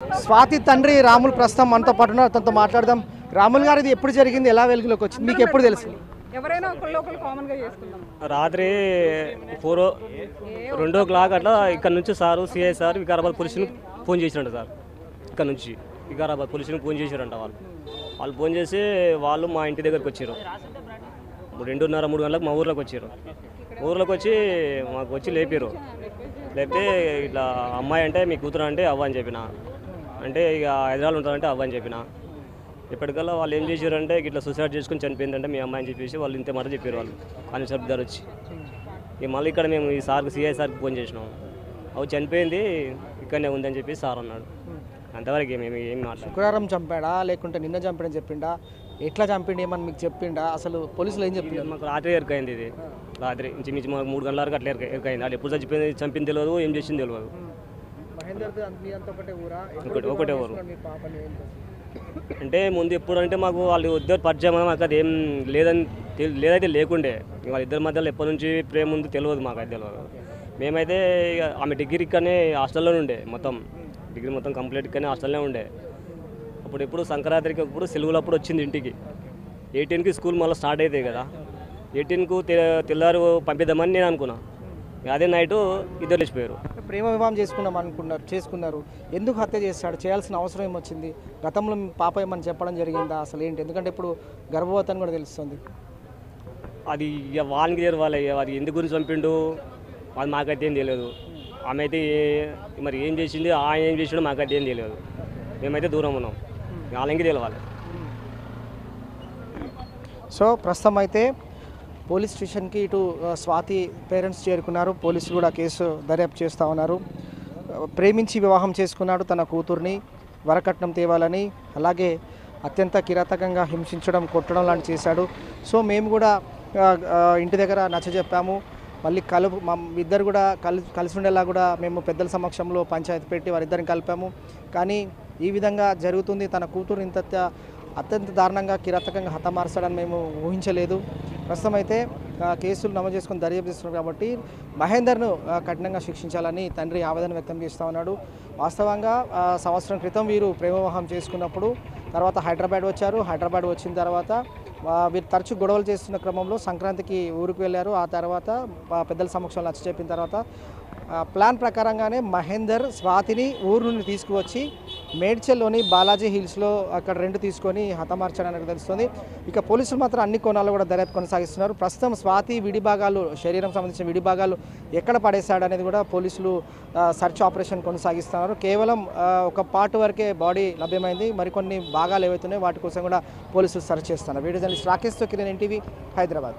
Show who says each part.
Speaker 1: స్వాతి తండ్రి రాములు ప్రస్తుతం మనతో పాటు ఉన్నారు. తనతో మాట్లాడదాం. రాములు గారు ఇది ఎప్పుడు జరిగింది, ఎలా వెలుగులోకి వచ్చింది, మీకు ఎప్పుడు తెలుసు?
Speaker 2: ఎవరైనా ఒకళ్ళు కామన్గా చేసుకుందాం.
Speaker 3: రాత్రి 2:00 అట్లా ఇక్కడ నుంచి సారు సిఐ సార్ వికారాబాద్ పోలీసుని ఫోన్ చేసిరంట సార్. ఇక్కడ నుంచి వికారాబాద్ పోలీసుని ఫోన్ చేసిరంట. వాళ్ళు ఫోన్ చేసి వాళ్ళు మా ఇంటి దగ్గరికి వచ్చారు. 2:30-3 గంటలకు మా ఊర్లోకి వచ్చారు. ఊర్లోకి వచ్చి మాకు వచ్చి లేపారు. లేపితే ఇట్లా అమ్మాయి అంటే మీ కూతురు అంటే అవ్వ అని చెప్పిన. అంటే ఇక హైదరాబాద్ ఉంటారంటే అవ్వ అని చెప్పిన. ఇప్పటికల్లా వాళ్ళు ఏం చేశారంటే ఇట్లా సూసైడ్ చేసుకుని చనిపోయిందంటే మీ అమ్మాయి అని చెప్పేసి వాళ్ళు ఇంతే మాట చెప్పారు. వాళ్ళు కానిస్టేబుల్ గారు వచ్చి ఇక మళ్ళీ ఇక్కడ మేము ఈ సార్కి సిఐ సార్కి ఫోన్ చేసినాం. అవి చనిపోయింది ఇక్కడనే ఉందని చెప్పి సార్ అన్నాడు. అంతవరకు మేము ఏం మాట్లాడాలి.
Speaker 1: శుక్రవారం చంపాడా లేకుంటే నిన్న చంపాడని చెప్పిండా, ఎట్లా చంపిండి ఏమని మీకు చెప్పిండా, అసలు పోలీసులు ఏం చెప్పిండు?
Speaker 3: మాకు రాత్రి ఎరకైంది. ఇది రాత్రి ఇంచుమించు మాకు 3 గంటల వరకు అట్లా ఎరకైంది. అది ఎప్పుడు చంపింది తెలియదు, ఏం చేసింది తెలియదు. ఒకటే ఊరు అంటే ముందు ఎప్పుడు అంటే మాకు వాళ్ళు ఇద్దరు పరిచయం, మాకు అది ఏం లేదైతే లేకుండే. వాళ్ళిద్దరి మధ్యలో ఎప్పటి నుంచి ప్రేమ ఉంది తెలియదు, మాకు అది తెలియదు. మేమైతే ఇక ఆమె డిగ్రీ ఇక్కడనే హాస్టల్లోనే ఉండే, మొత్తం డిగ్రీ మొత్తం కంప్లీట్ ఇక్కడనే హాస్టల్లోనే ఉండే. అప్పుడు ఎప్పుడు సంక్రాంతికి అప్పుడు సెలవులు అప్పుడు వచ్చింది ఇంటికి. 18కి స్కూల్ మళ్ళీ స్టార్ట్ అవుతాయి కదా, 18కు తెల్లారు పంపిద్దామని నేను అనుకున్నా. అదే నైటు ఇద్దరు లేచిపోయారు.
Speaker 1: ప్రేమ వివాహం చేసుకున్నారు, ఎందుకు హత్య చేస్తాడు, చేయాల్సిన అవసరం ఏమొచ్చింది? గతంలో మీ పాప ఏమని చెప్పడం జరిగిందా, అసలు ఏంటి? ఎందుకంటే ఇప్పుడు గర్భవతి అని కూడా తెలుస్తుంది.
Speaker 3: అది ఇక వాళ్ళకి తెరవాలి, అది ఎందుకు గురించి చంపిండు అది మాకైతే ఏం తెలియదు. ఆమె అయితే మరి ఏం చేసింది, ఆయన ఏం చేసిండో మాకైతే ఏం తెలియదు. మేమైతే దూరం ఉన్నాం, వాళ్ళకి తెలవాలి.
Speaker 1: సో ప్రస్తుతం అయితే పోలీస్ స్టేషన్కి ఇటు స్వాతి పేరెంట్స్ చేరుకున్నారు. పోలీసులు కూడా కేసు దర్యాప్తు చేస్తూ ఉన్నారు. ప్రేమించి వివాహం చేసుకున్నాడు తన కూతుర్ని, వరకట్నం తేవాలని, అలాగే అత్యంత కిరాతకంగా హింసించడం, కొట్టడం లాంటి చేశాడు. సో మేము కూడా ఇంటి దగ్గర నచ్చజెప్పాము. మళ్ళీ ఇద్దరు కూడా కలిసి ఉండేలా కూడా మేము పెద్దల సమక్షంలో పంచాయతీ పెట్టి వారిద్దరిని కలిపాము. కానీ ఈ విధంగా జరుగుతుంది, తన కూతురు ఇంత అత్యంత దారుణంగా కిరాతకంగా హతమార్చాడని మేము ఊహించలేదు. ప్రస్తుతం అయితే కేసులు నమోదు చేసుకుని దర్యాప్తు చేస్తున్నారు కాబట్టి మహేందర్ను కఠినంగా శిక్షించాలని తండ్రి ఆవేదన వ్యక్తం చేస్తూ ఉన్నాడు. వాస్తవంగా సంవత్సరం క్రితం వీరు ప్రేమ వివాహం చేసుకున్నప్పుడు తర్వాత హైదరాబాద్ వచ్చారు. హైదరాబాద్ వచ్చిన తర్వాత వీరు తరచూ గొడవలు చేస్తున్న క్రమంలో సంక్రాంతికి ఊరికి వెళ్ళారు. ఆ తర్వాత పెద్దల సమక్షంలో నచ్చ చెప్పిన తర్వాత ప్లాన్ ప్రకారంగానే మహేందర్ స్వాతిని ఊరు నుండి తీసుకువచ్చి మేడ్చల్లోని బాలాజీ హిల్స్లో అక్కడ రెంట్ తీసుకొని హతమార్చాడని తెలుస్తుంది. ఇక పోలీసులు మాత్రం అన్ని కోణాల్లో కూడా దర్యాప్తు కొనసాగిస్తున్నారు. ప్రస్తుతం స్వాతి విడిభాగాలు, శరీరం సంబంధించిన విడిభాగాలు ఎక్కడ పడేశాడనేది కూడా పోలీసులు సర్చ్ ఆపరేషన్ కొనసాగిస్తున్నారు. కేవలం ఒక పార్ట్ వరకే బాడీ లభ్యమైంది, మరికొన్ని భాగాలు ఏవైతున్నాయో వాటి కోసం కూడా పోలీసులు సర్చ్ చేస్తున్నారు. వీడియో జర్నలిస్ట్ రాకేష్తో కిరణ్, ఎన్టీవీ, హైదరాబాద్.